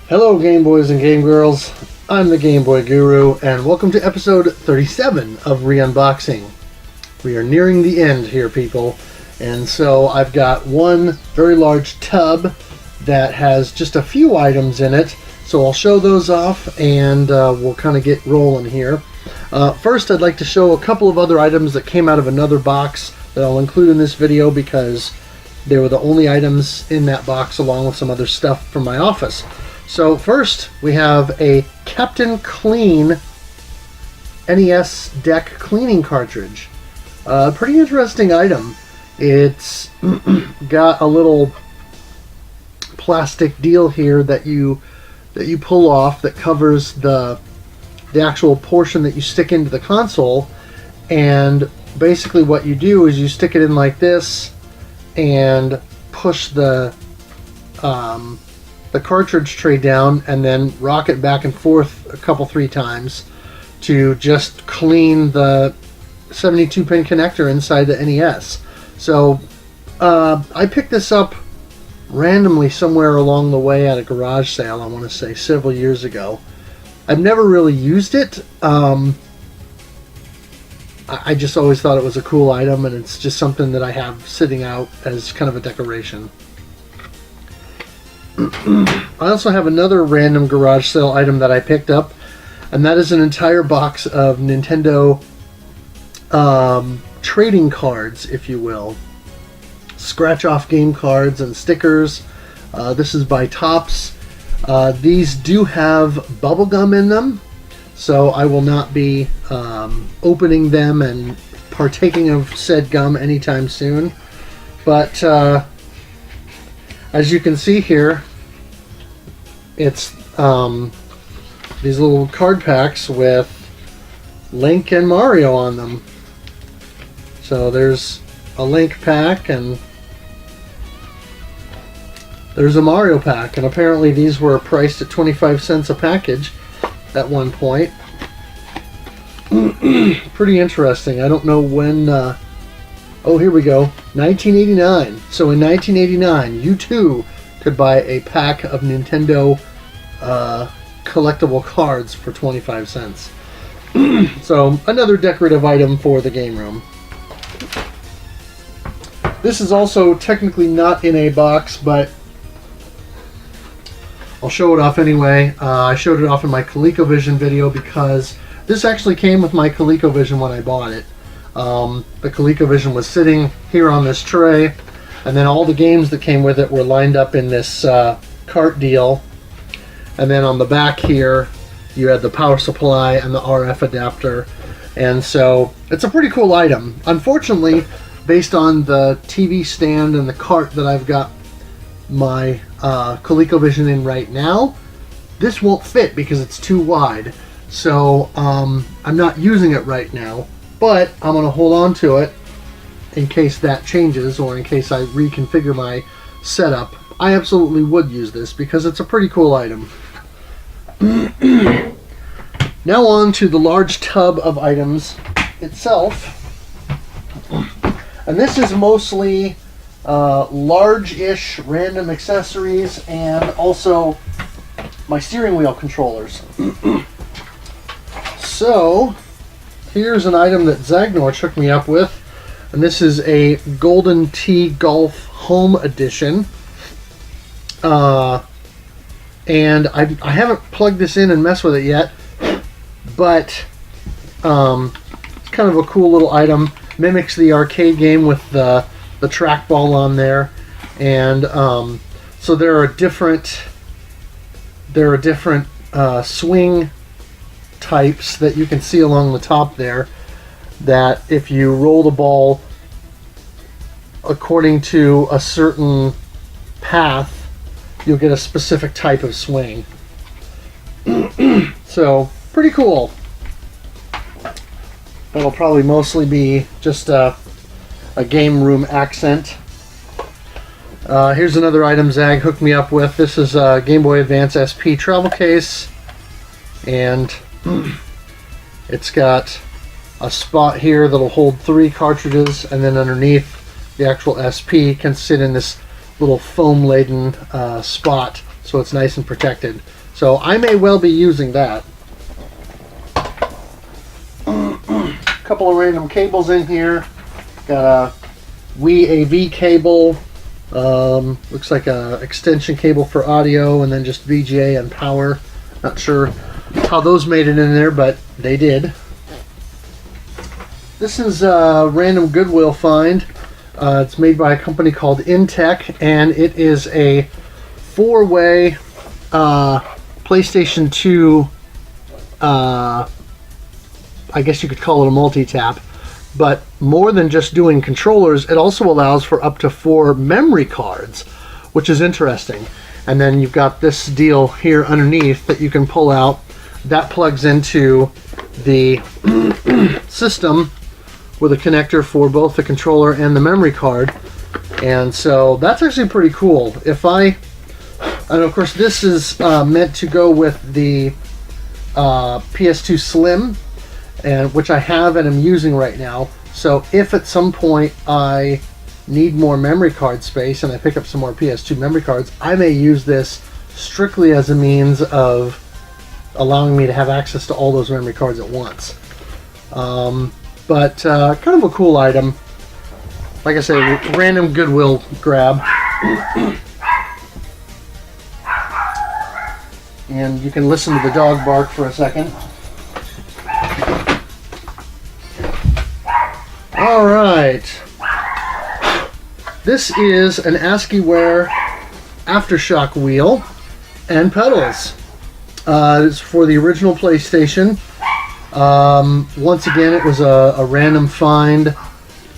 Hello Game Boys and Game Girls, I'm the Game Boy Guru, and welcome to episode 37 of Re-Unboxing. We are nearing the end here, people, and so I've got one very large tub that has just a few items in it, so I'll show those off and we'll kind of get rolling here. First, I'd like to show a couple of other items that came out of another box that I'll include in this video because they were the only items in that box along with some other stuff from my office. So first, we have a Captain Clean NES deck cleaning cartridge. Pretty interesting item. It's got a little plastic deal here that you pull off that covers the actual portion that you stick into the console, and basically what you do is you stick it in like this and push the cartridge tray down and then rock it back and forth a couple, 3 times to just clean the 72-pin connector inside the NES. So I picked this up randomly somewhere along the way at a garage sale, I want to say several years ago. I've never really used it. I just always thought it was a cool item, and it's just something that I have sitting out as kind of a decoration. I also have another random garage sale item that I picked up, and that is an entire box of Nintendo trading cards, if you will. Scratch-off game cards and stickers. This is by Topps. These do have bubblegum in them, so I will not be opening them and partaking of said gum anytime soon. But as you can see here, it's these little card packs with Link and Mario on them. So there's a Link pack and there's a Mario pack, and apparently these were priced at 25 cents a package at one point. Pretty interesting. I don't know when... oh, here we go. 1989. So in 1989, you too could buy a pack of Nintendo collectible cards for 25 cents. So another decorative item for the game room. This is also technically not in a box, but I'll show it off anyway. I showed it off in my ColecoVision video because this actually came with my ColecoVision when I bought it. The ColecoVision was sitting here on this tray, and then all the games that came with it were lined up in this cart deal. And then on the back here, you had the power supply and the RF adapter. And so it's a pretty cool item. Unfortunately, based on the TV stand and the cart that I've got my ColecoVision in right now, this won't fit because it's too wide. So I'm not using it right now, but I'm going to hold on to it in case that changes or in case I reconfigure my setup. I absolutely would use this because it's a pretty cool item. Now on to the large tub of items itself. And this is mostly large-ish random accessories and also my steering wheel controllers. So here's an item that Zagnor hooked me up with, and this is a Golden Tee Golf Home Edition. And I haven't plugged this in and messed with it yet, but it's kind of a cool little item. Mimics the arcade game with the trackball on there, and so there are different swing types that you can see along the top there, that if you roll the ball according to a certain path, you'll get a specific type of swing. So pretty cool. That'll probably mostly be just a game room accent. Here's another item Zag hooked me up with. This is a Game Boy Advance SP travel case, and it's got a spot here that'll hold 3 cartridges, and then underneath the actual SP can sit in this little foam laden spot, so it's nice and protected. So I may well be using that. Couple of random cables in here. Got a Wii AV cable. Looks like a extension cable for audio, and then just VGA and power. Not sure how those made it in there, but they did. This is a random Goodwill find. It's made by a company called Intech, and it is a 4-way PlayStation 2, I guess you could call it a multi-tap, but more than just doing controllers, it also allows for up to 4 memory cards, which is interesting. And then you've got this deal here underneath that you can pull out. That plugs into the system with a connector for both the controller and the memory card. And so that's actually pretty cool. And of course this is meant to go with the PS2 Slim, and which I have and am using right now. So if at some point I need more memory card space and I pick up some more PS2 memory cards, I may use this strictly as a means of allowing me to have access to all those memory cards at once. But kind of a cool item. Like I said, random Goodwill grab. And you can listen to the dog bark for a second. Alright. This is an ASCII-ware Aftershock wheel and pedals. It's for the original PlayStation. Once again, it was a random find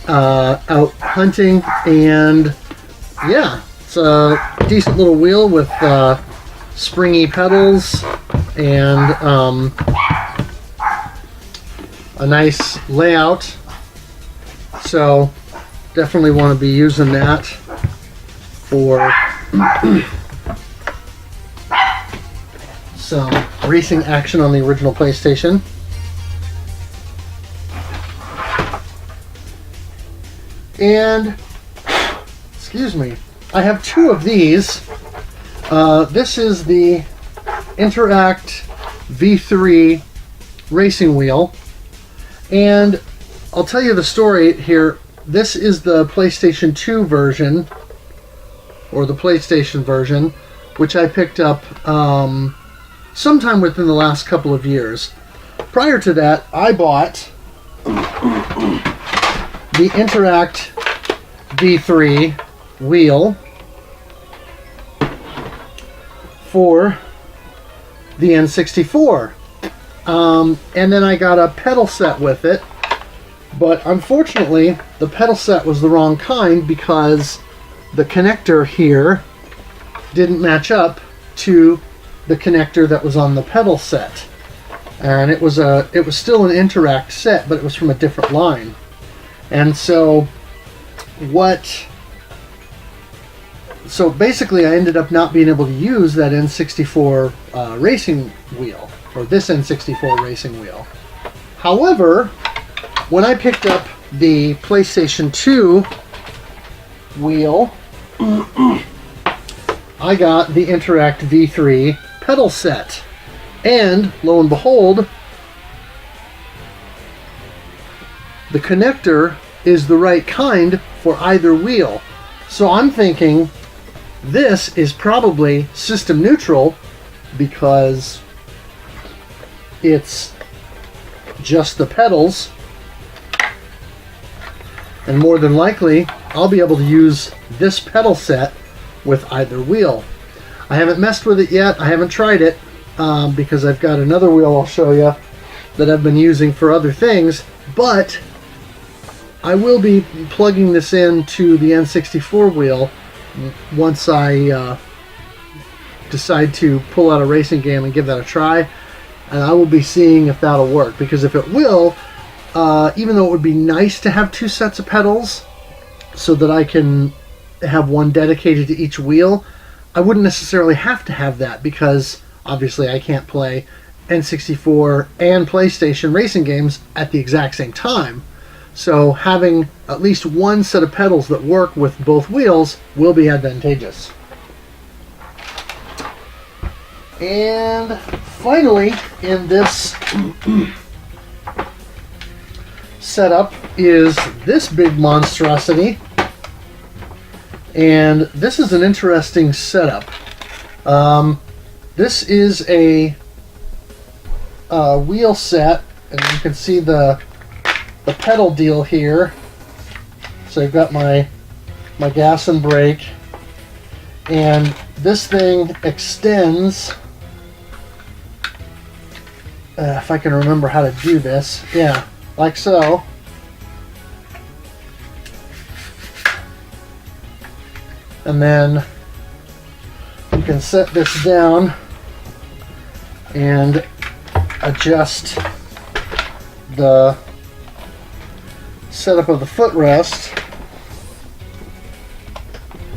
out hunting, and yeah, it's a decent little wheel with springy pedals and a nice layout. So definitely want to be using that for some racing action on the original PlayStation. And, excuse me, I have 2 of these. This is the Interact V3 racing wheel. And I'll tell you the story here. This is the PlayStation 2 version, or the PlayStation version, which I picked up sometime within the last couple of years. Prior to that, I bought the Interact V3 wheel for the N64. And then I got a pedal set with it, but unfortunately the pedal set was the wrong kind because the connector here didn't match up to the connector that was on the pedal set. And it was still an Interact set, but it was from a different line. And so basically I ended up not being able to use that N64 racing wheel, or this N64 racing wheel. However, when I picked up the PlayStation 2 wheel, I got the Interact V3 pedal set. And lo and behold, the connector is the right kind for either wheel. So I'm thinking this is probably system neutral because it's just the pedals, and more than likely I'll be able to use this pedal set with either wheel. I haven't messed with it yet. I haven't tried it because I've got another wheel I'll show you that I've been using for other things, but I will be plugging this into the N64 wheel once I decide to pull out a racing game and give that a try, and I will be seeing if that'll work, because if it will, even though it would be nice to have 2 sets of pedals so that I can have one dedicated to each wheel, I wouldn't necessarily have to have that, because obviously I can't play N64 and PlayStation racing games at the exact same time. So having at least one set of pedals that work with both wheels will be advantageous. And finally, in this setup is this big monstrosity. And this is an interesting setup. This is a wheel set, and you can see the pedal deal here. So I've got my gas and brake, and this thing extends. If I can remember how to do this, yeah, like so. And then you can set this down and adjust the setup of the footrest.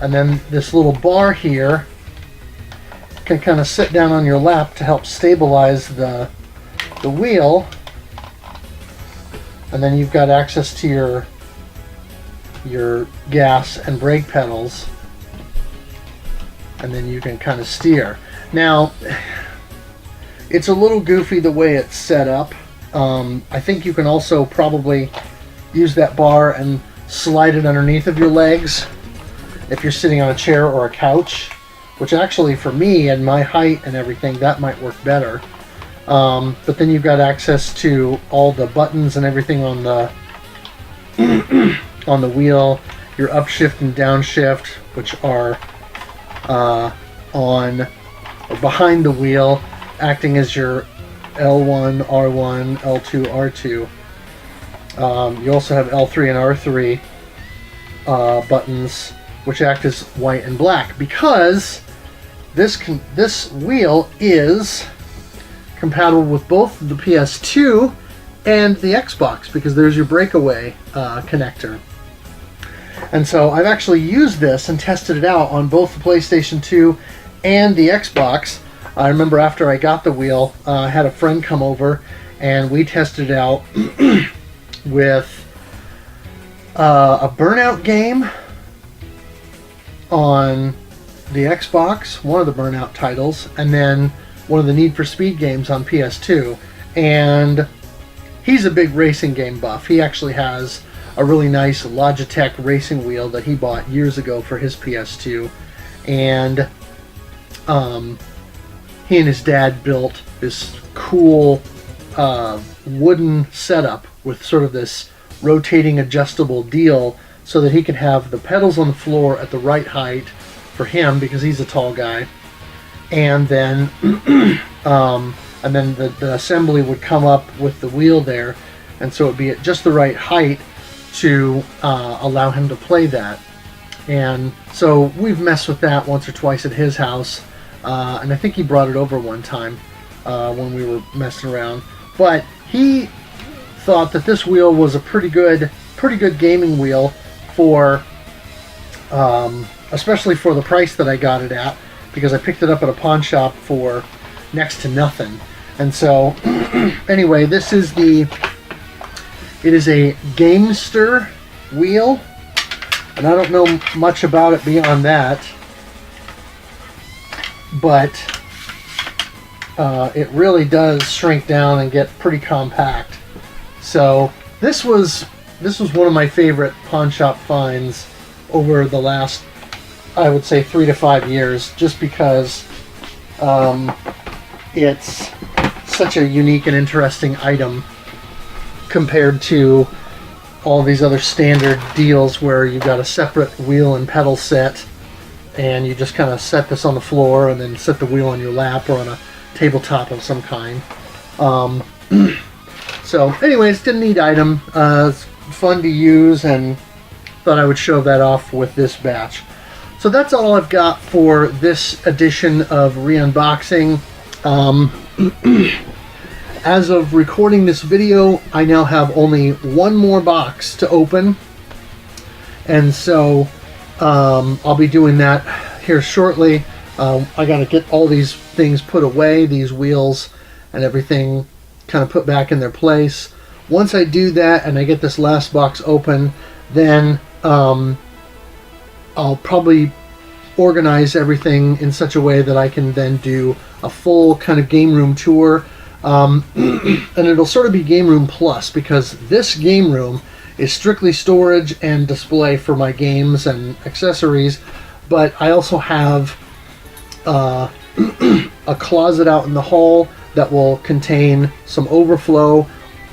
And then this little bar here can kind of sit down on your lap to help stabilize the wheel. And then you've got access to your gas and brake pedals. And then you can kind of steer. Now, it's a little goofy the way it's set up. I think you can also probably use that bar and slide it underneath of your legs if you're sitting on a chair or a couch, which actually for me and my height and everything, that might work better. But then you've got access to all the buttons and everything on the on the wheel, your upshift and downshift, which are on or behind the wheel, acting as your L1, R1, L2, R2. You also have L3 and R3 buttons, which act as white and black, because this wheel is compatible with both the PS2 and the Xbox, because there's your breakaway connector. And so I've actually used this and tested it out on both the PlayStation 2 and the Xbox. I remember after I got the wheel, I had a friend come over and we tested it out with a Burnout game on the Xbox, one of the Burnout titles, and then one of the Need for Speed games on PS2. And he's a big racing game buff. He actually has a really nice Logitech racing wheel that he bought years ago for his PS2. And he and his dad built this cool wooden setup with sort of this rotating adjustable deal so that he can have the pedals on the floor at the right height for him, because he's a tall guy. And then the assembly would come up with the wheel there, and so it'd be at just the right height to allow him to play that. And so we've messed with that once or twice at his house, and I think he brought it over one time when we were messing around. But he thought that this wheel was a pretty good gaming wheel for, especially for the price that I got it at, because I picked it up at a pawn shop for next to nothing. And so anyway, it is a Gamester Wheel, and I don't know much about it beyond that, but it really does shrink down and get pretty compact. So this was one of my favorite pawn shop finds over the last, I would say, 3 to 5 years, just because it's such a unique and interesting item compared to all these other standard deals where you've got a separate wheel and pedal set and you just kind of set this on the floor and then set the wheel on your lap or on a tabletop of some kind. So anyways, it's a neat item. It's fun to use, and thought I would show that off with this batch. So that's all I've got for this edition of Re-Unboxing. As of recording this video, I now have only one more box to open, and so I'll be doing that here shortly. I gotta get all these things put away, these wheels and everything kind of put back in their place. Once I do that and I get this last box open, then I'll probably organize everything in such a way that I can then do a full kind of game room tour. And it'll sort of be Game Room Plus, because this game room is strictly storage and display for my games and accessories, but I also have a closet out in the hall that will contain some overflow,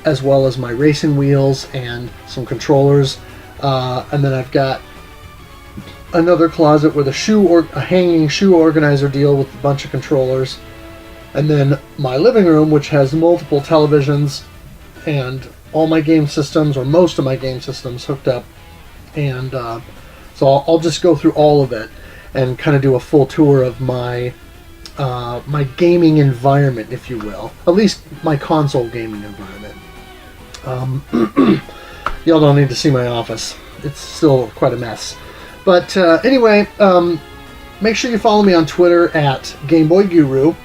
as well as my racing wheels and some controllers. And then I've got another closet with a hanging shoe organizer deal with a bunch of controllers. And then my living room, which has multiple televisions and all my game systems, or most of my game systems, hooked up. And so I'll just go through all of it and kind of do a full tour of my my gaming environment, if you will. At least my console gaming environment. Y'all don't need to see my office. It's still quite a mess. But anyway, make sure you follow me on Twitter at GameBoyGuru.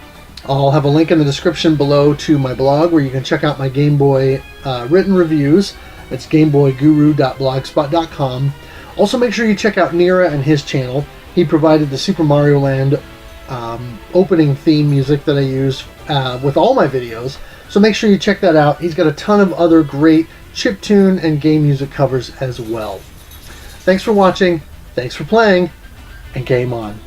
I'll have a link in the description below to my blog where you can check out my Game Boy written reviews. It's gameboyguru.blogspot.com. Also, make sure you check out Nira and his channel. He provided the Super Mario Land opening theme music that I use with all my videos. So make sure you check that out. He's got a ton of other great chiptune and game music covers as well. Thanks for watching. Thanks for playing. And game on.